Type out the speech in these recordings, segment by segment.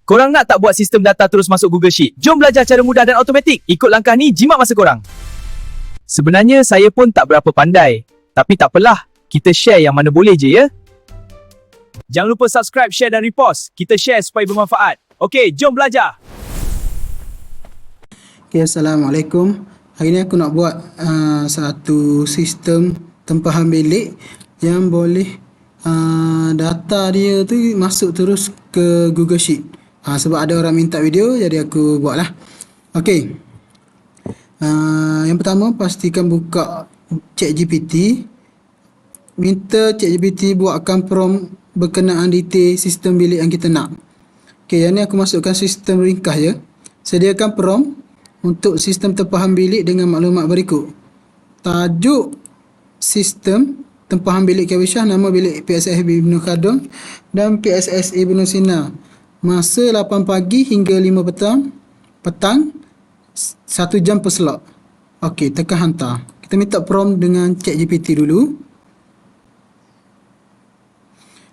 Korang nak tak buat sistem data terus masuk Google Sheet? Jom belajar cara mudah dan automatik. Ikut langkah ni, jimat masa korang. Sebenarnya saya pun tak berapa pandai. Tapi tak apalah, kita share yang mana boleh je ya. Jangan lupa subscribe, share dan repost. Kita share supaya bermanfaat. Okey, jom belajar. Okay, Assalamualaikum. Hari ni aku nak buat satu sistem tempahan bilik yang boleh data dia tu masuk terus ke Google Sheet. Sebab ada orang minta video, jadi aku buat lah. Okay. Yang pertama, pastikan buka ChatGPT. Minta ChatGPT buatkan prompt berkenaan detail sistem bilik yang kita nak. Okay, yang ni aku masukkan sistem ringkas je. Sediakan prompt untuk sistem tempahan bilik dengan maklumat berikut. Tajuk sistem tempahan bilik Kawisha, nama bilik PSS Ibnu Khaldun dan PSS Ibnu Sina. Masa 8 pagi hingga 5 petang 1 jam per slot. Okey, tekan hantar. Kita minta prompt dengan ChatGPT dulu.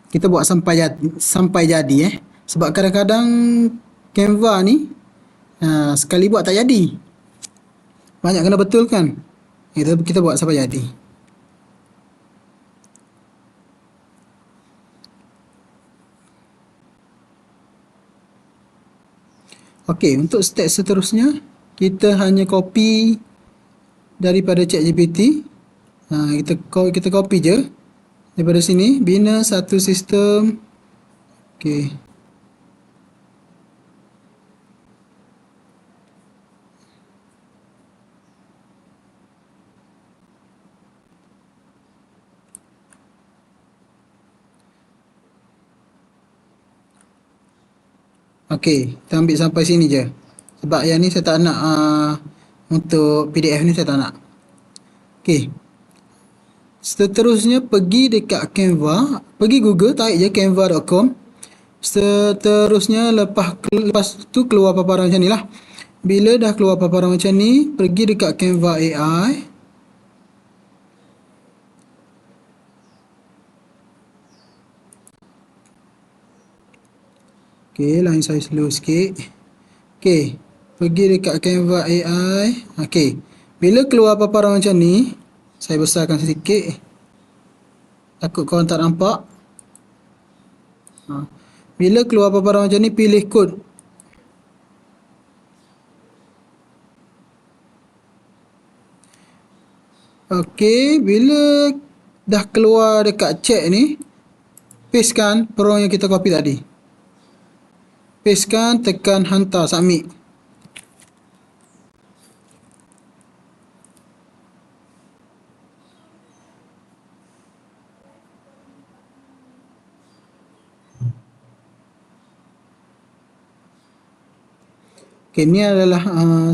Kita buat sampai jadi sebab kadang-kadang Canva ni sekali buat tak jadi. Banyak kena betulkan. Kita buat sampai jadi. Okey, untuk step seterusnya kita hanya copy daripada ChatGPT. Kita copy je daripada sini, bina satu sistem. Okey. Okey, kita ambil sampai sini je. Sebab yang ni saya tak nak untuk PDF ni saya tak nak. Okey. Seterusnya pergi dekat Canva, pergi Google, tarik je canva.com. Seterusnya lepas tu keluar paparan macam ni lah. Bila dah keluar paparan macam ni, pergi dekat Canva AI. Okey, line saya slow sikit. Okey, pergi dekat Canva AI. Okey, bila keluar paparan macam ni, saya besarkan sedikit. Takut korang tak nampak. Bila keluar paparan macam ni, pilih kod. Okey, bila dah keluar dekat chat ni, pastekan prompt yang kita copy tadi. Pastekan, tekan hantar, submit. Okay, ni adalah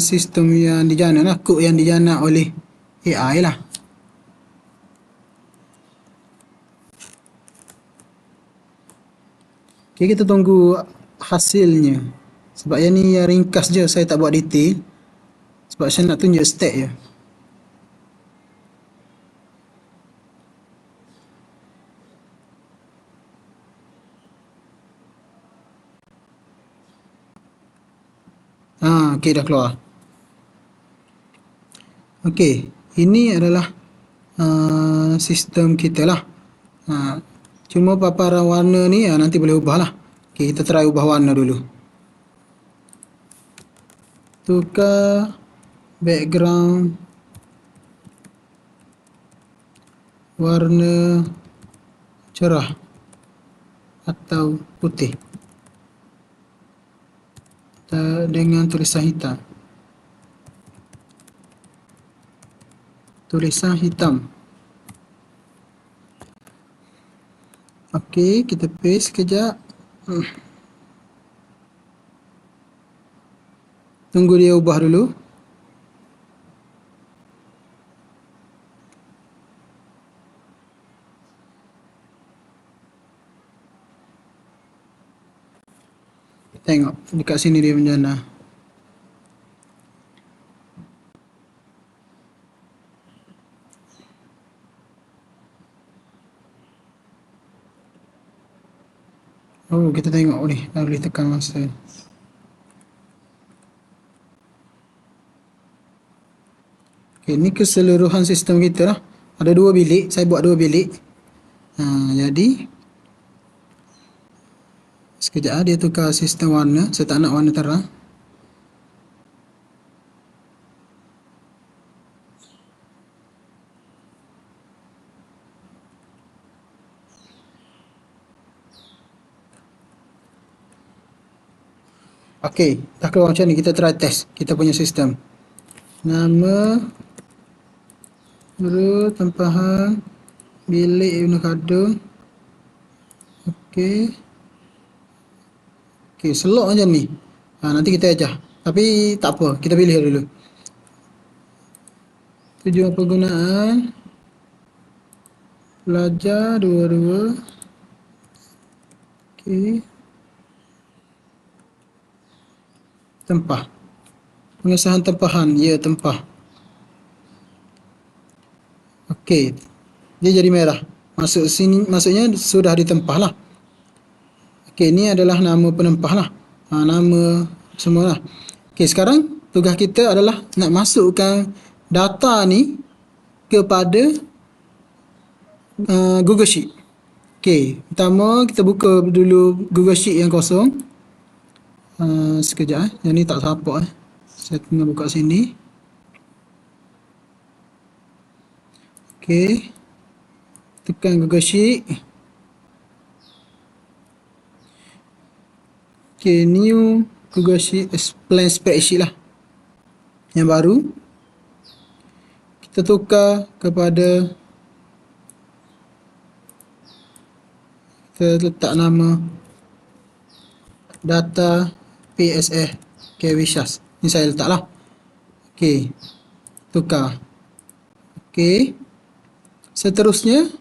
sistem yang dijana lah, kod yang dijana oleh AI lah. Okay, kita tunggu hasilnya. Sebab yang ni yang ringkas je, saya tak buat detail. Sebab saya nak tunjuk step je. Okay, dah keluar. Okay, ini adalah sistem kita lah. Cuma paparan warna ni nanti boleh ubah lah. Okay, kita try ubah warna dulu. Tukar background warna cerah atau putih dengan tulisan hitam. Tulisan hitam. Okey, kita paste kejap. Tunggu dia ubah dulu. Tengok, dekat sini dia menjana. Oh, kita tengok ni. Dah boleh tekan masa. Okay, ni keseluruhan sistem kita lah. Ada 2 bilik. Saya buat 2 bilik. Jadi sekejap dia tukar sistem warna. Saya tak nak warna terang. Okey, dah keluar macam ni. Kita try test kita punya sistem. Nama, huruf, tempahan, bilik guna kadung. Okey. Okey, selok macam ni. Nanti kita ajar. Tapi tak apa, kita pilih dulu. Tujuan penggunaan. Pelajar 22. Okey. Tempah. Pengesahan tempahan. Ya, tempah. Okey. Dia jadi merah. Masuk sini, maksudnya sudah ditempah lah. Okey, ni adalah nama penempah lah. Nama semua lah. Okey, sekarang tugas kita adalah nak masukkan data ni kepada Google Sheet. Okey, pertama kita buka dulu Google Sheet yang kosong. Sekejap yang ni tak support Saya tengah buka sini. Okey. Tekan Google Sheet. Okey, new Google Sheet plan spreadsheet lah. Yang baru. Kita tukar kepada, kita letak nama data PSF Kevishas. Ni saya letak lah. Okey. Tukar. Okey. Seterusnya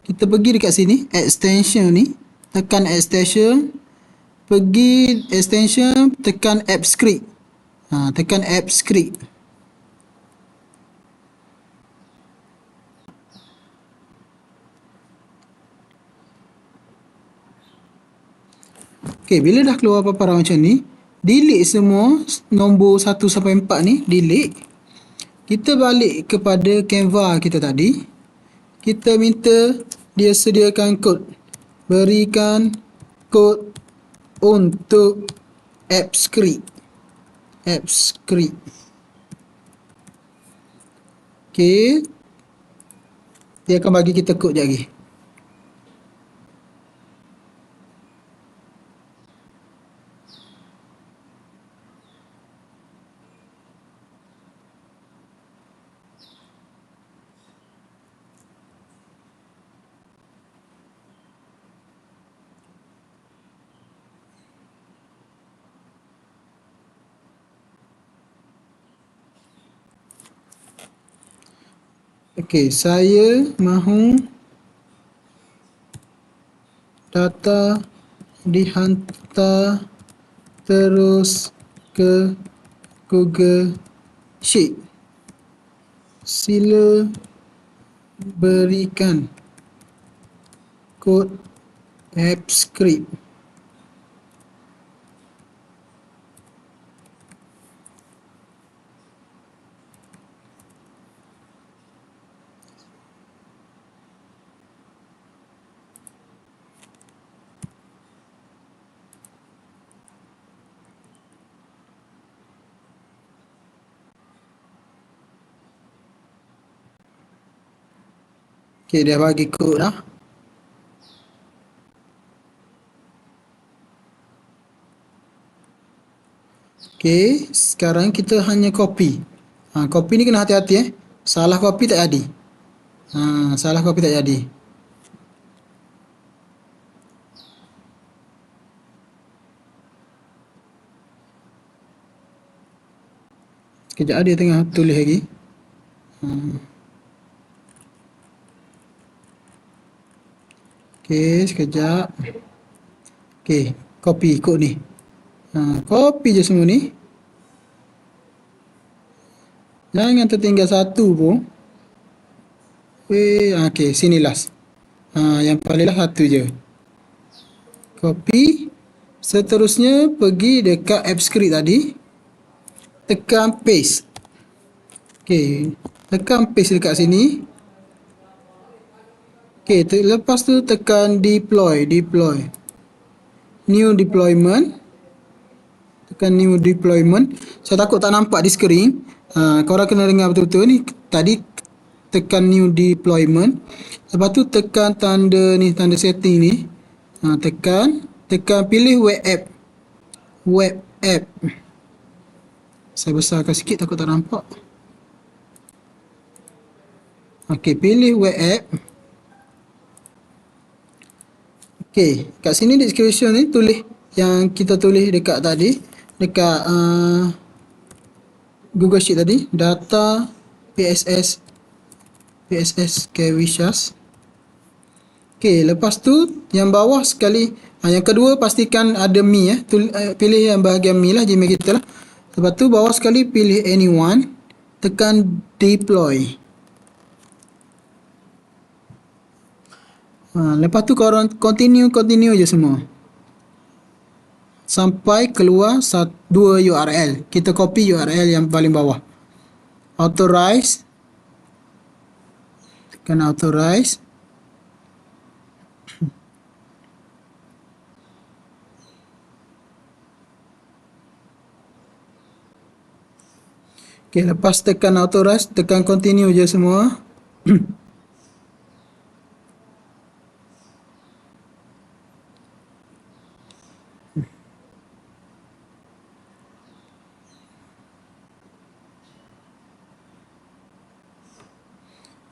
kita pergi dekat sini extension ni, tekan extension, pergi extension, tekan app script. Tekan app script. Okey, bila dah keluar paparan macam ni, delete semua nombor 1 sampai 4 ni, delete. Kita balik kepada Canva kita tadi. Kita minta dia sediakan kod. Berikan kod untuk app script. App script. Okey. Dia akan bagi kita kod je lagi. Okey, saya mahu data dihantar terus ke Google Sheet. Sila berikan kod app script. Okey, dia bagi kod dah. Okey, sekarang kita hanya copy. Copy ni kena hati-hati Salah copy tak jadi. Salah copy tak jadi. Sekejap dia tengah tulis lagi. Okey, sekejap. Okey, copy kod ni. Copy je semua ni. Jangan tertinggal satu pun. Okey, sini last. Yang paling last satu je. Copy. Seterusnya pergi dekat app script tadi, tekan paste. Okey, tekan paste dekat sini. Okey, lepas tu tekan deploy. New deployment. Tekan new deployment. Saya takut tak nampak di skrin. Korang kena dengar betul-betul ni. Tadi tekan new deployment. Lepas tu tekan tanda ni, tanda setting ni. Tekan pilih web app. Saya besarkan sikit takut tak nampak. Okey, pilih web app. Okey, kat sini description ni tulis yang kita tulis dekat tadi, dekat Google Sheet tadi, data PSS Kevishas. Okey, lepas tu yang bawah sekali, yang kedua pastikan ada me pilih yang bahagian me lah, Gmail kita lah. Lepas tu bawah sekali pilih anyone, tekan deploy. Lepas tu korang continue je semua sampai keluar 2 URL. Kita copy URL yang paling bawah. Authorize. Tekan authorize. Okay, lepas tekan authorize, tekan continue je semua.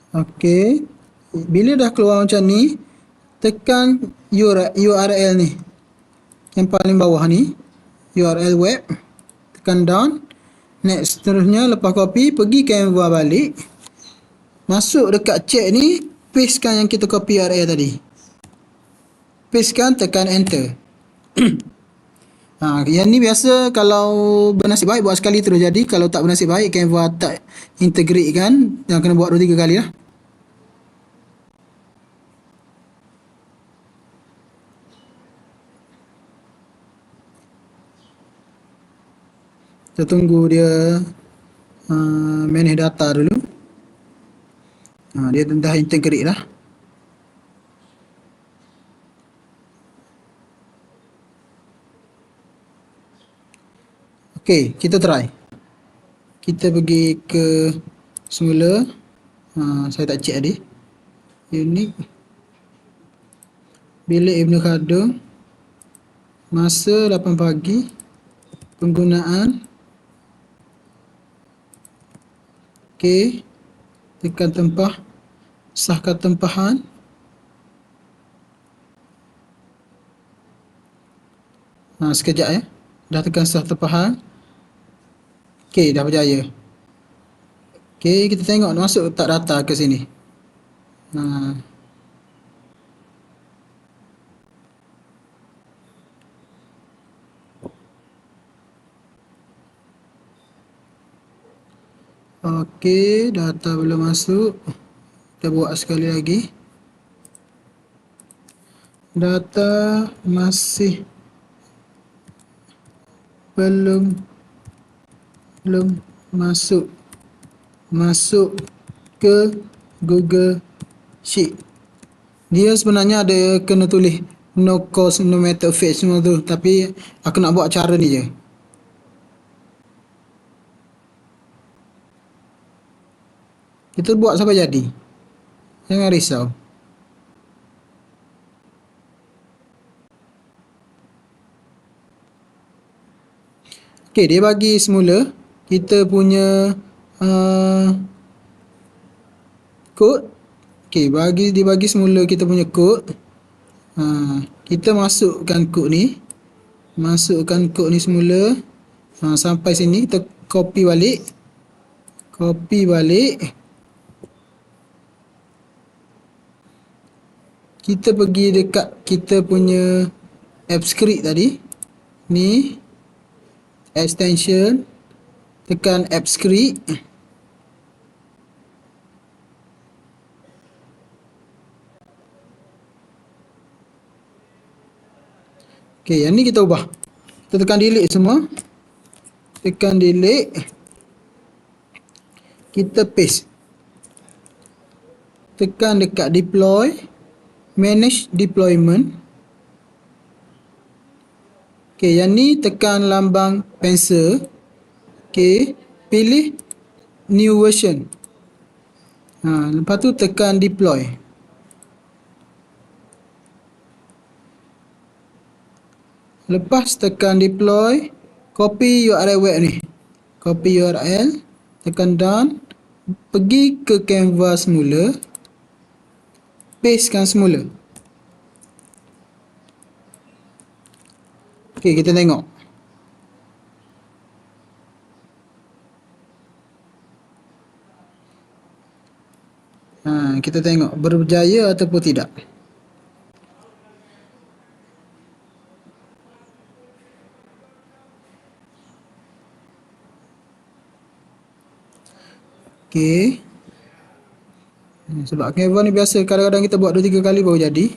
Okey, bila dah keluar macam ni, tekan URL ni yang paling bawah ni, URL web, tekan down. Next, seterusnya lepas copy, pergi Canva balik, masuk dekat chat ni, pastekan yang kita copy URL tadi, pastekan, tekan enter. Yang ni biasa kalau bernasib baik buat sekali terus jadi. Kalau tak bernasib baik, Canva tak integrate kan, yang kena buat 2-3 kali lah. Kita tunggu dia manage data dulu. Dia dah integrate dah. Okey, kita try. Kita pergi ke semula. Saya tak check tadi. Unique. Bilik Ibnu Khaldun. Masa 8 pagi. Penggunaan. Okey. Tekan tempah. Sahkan tempahan. Sekejap ya. Dah tekan sah tempahan. Okey, dah berjaya. Okey, kita tengok masuk tak data ke sini. Okey, data belum masuk. Kita buat sekali lagi. Data masih belum masuk ke Google Sheet. Dia sebenarnya ada kena tulis no cost, no method fetch semua tu, tapi aku nak buat cara ni je. Kita buat sampai jadi. Jangan risau. Okey, dia bagi semula kita punya kod. Okey, dia bagi semula kita punya kod. Kita masukkan kod ni. Masukkan kod ni semula. Sampai sini kita copy balik. Kita pergi dekat kita punya app script tadi. Ni extension, tekan app script. Okey, yang ni kita ubah. Kita tekan delete semua. Tekan delete. Kita paste. Tekan dekat deploy. Manage deployment. Okey, yang ni tekan lambang pencil. Okey, pilih new version. Lepas tu tekan deploy. Lepas tekan deploy, copy URL web ni. Copy URL, tekan done, pergi ke Canva semula, pastekan semula. Okey, kita tengok. Kita tengok berjaya ataupun tidak. Okey. Sebab Canva ni biasa kadang-kadang kita buat 2-3 kali baru jadi.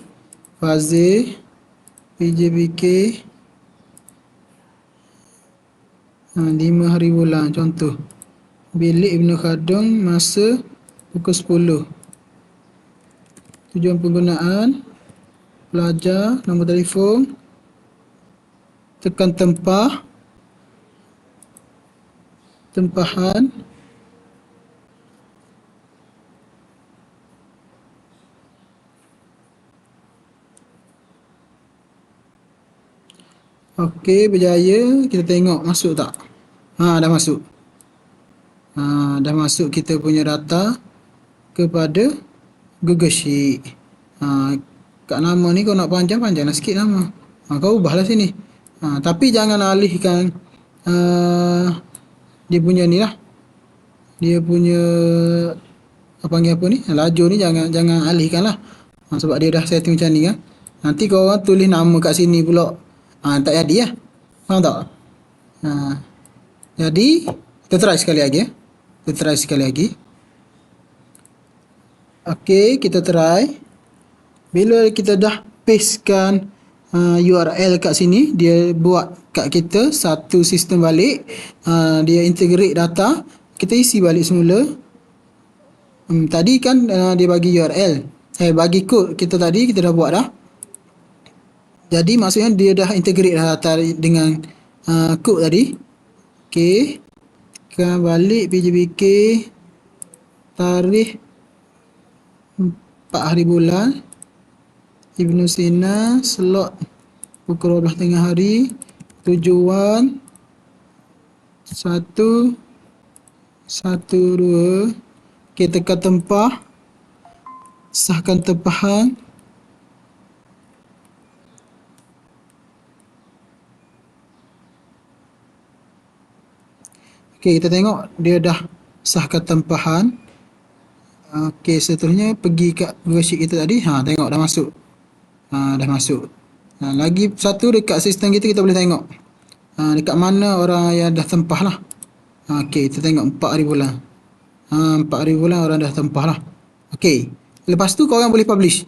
Fazil PJBK 5 hari bulan contoh. Bilik Ibnu Khaldun masa pukul 10. Tujuan penggunaan pelajar, nombor telefon, tekan tempah, tempahan. Okey, berjaya. Kita tengok masuk tak. Dah masuk. Dah masuk kita punya data kepada Google Sheet. Kat nama ni kau nak panjanglah sikit nama. Kau ubahlah sini. Tapi jangan alihkan dia punya ni lah. Dia punya panggil apa ni? Laju ni jangan alihkan lah. Sebab dia dah setting macam ni kan. Nanti kau orang tulis nama kat sini pula. Tak jadi lah. Faham tak? Jadi kita try sekali lagi. Okey, kita try. Bila kita dah pastekan URL kat sini, dia buat kat kita satu sistem balik. Dia integrate data. Kita isi balik semula. Tadi kan dia bagi URL. Bagi kod kita tadi kita dah buat dah. Jadi maksudnya dia dah integrate data dengan kod tadi. Okey. Tekan balik PJBK tarikh 4 hari bulan. Ibnu Sina slot pukul 12 tengah hari. Tujuan 112. Okey, tekan tempah. Sahkan tempahan. Okey, kita tengok dia dah sahkan tempahan. Okey, seterusnya pergi kat Google Sheet kita tadi. Tengok dah masuk. Dah masuk. Lagi satu dekat sistem kita boleh tengok. Dekat mana orang yang dah tempah lah. Okey, kita tengok 4 hari bulan. 4 hari bulan orang dah tempah lah. Okey. Lepas tu kau orang boleh publish.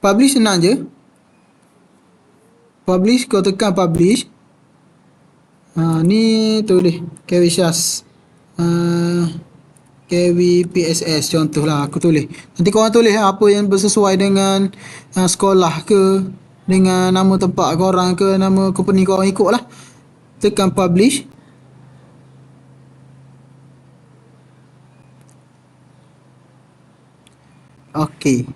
Publish senang je. Publish, kau tekan publish. Ni tulis Kewi Syas. Kewi PSS contohlah aku tulis. Nanti korang tulis apa yang bersesuai dengan sekolah ke, dengan nama tempat korang ke, nama company korang ikut lah. Tekan publish. Okey.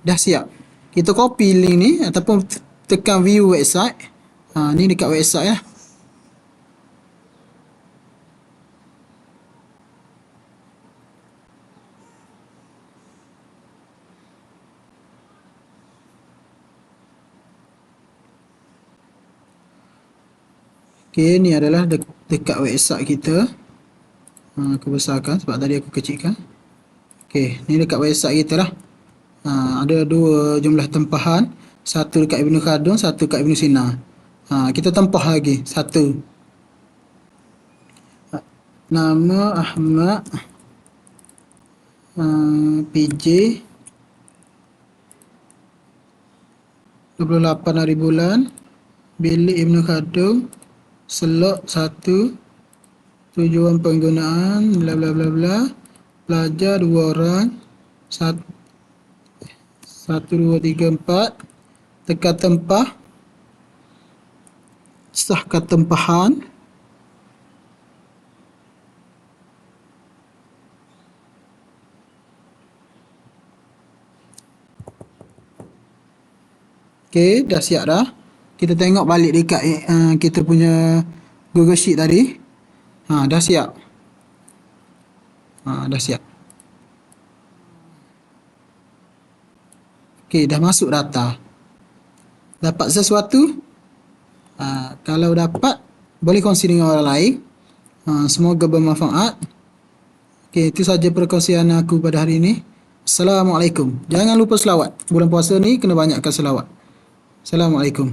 Dah siap. Kita copy link ni ataupun tekan view website. Ni dekat website lah. Okey, ni adalah dekat website kita. Aku besarkan sebab tadi aku kecilkan. Okey, ni dekat website kita lah. Ada 2 jumlah tempahan. Satu dekat Ibnu Khaldun, satu dekat Ibnu Sina. Kita tempah lagi satu. Nama Ahmad PJ 28 hari bulan bilik Ibnu Khaldun, slot 1, tujuan penggunaan, bla bla bla bla, pelajar 2 orang, 1, 2, 3, 4, tekan tempah, sahkan tempahan. Okey, dah siap dah. Kita tengok balik dekat kita punya Google Sheet tadi. Dah siap. Dah siap. Okey, dah masuk data. Dapat sesuatu? Kalau dapat, boleh kongsi dengan orang lain. Semoga bermanfaat. Okey, itu saja perkongsian aku pada hari ini. Assalamualaikum. Jangan lupa selawat. Bulan puasa ni kena banyakkan selawat. Assalamualaikum.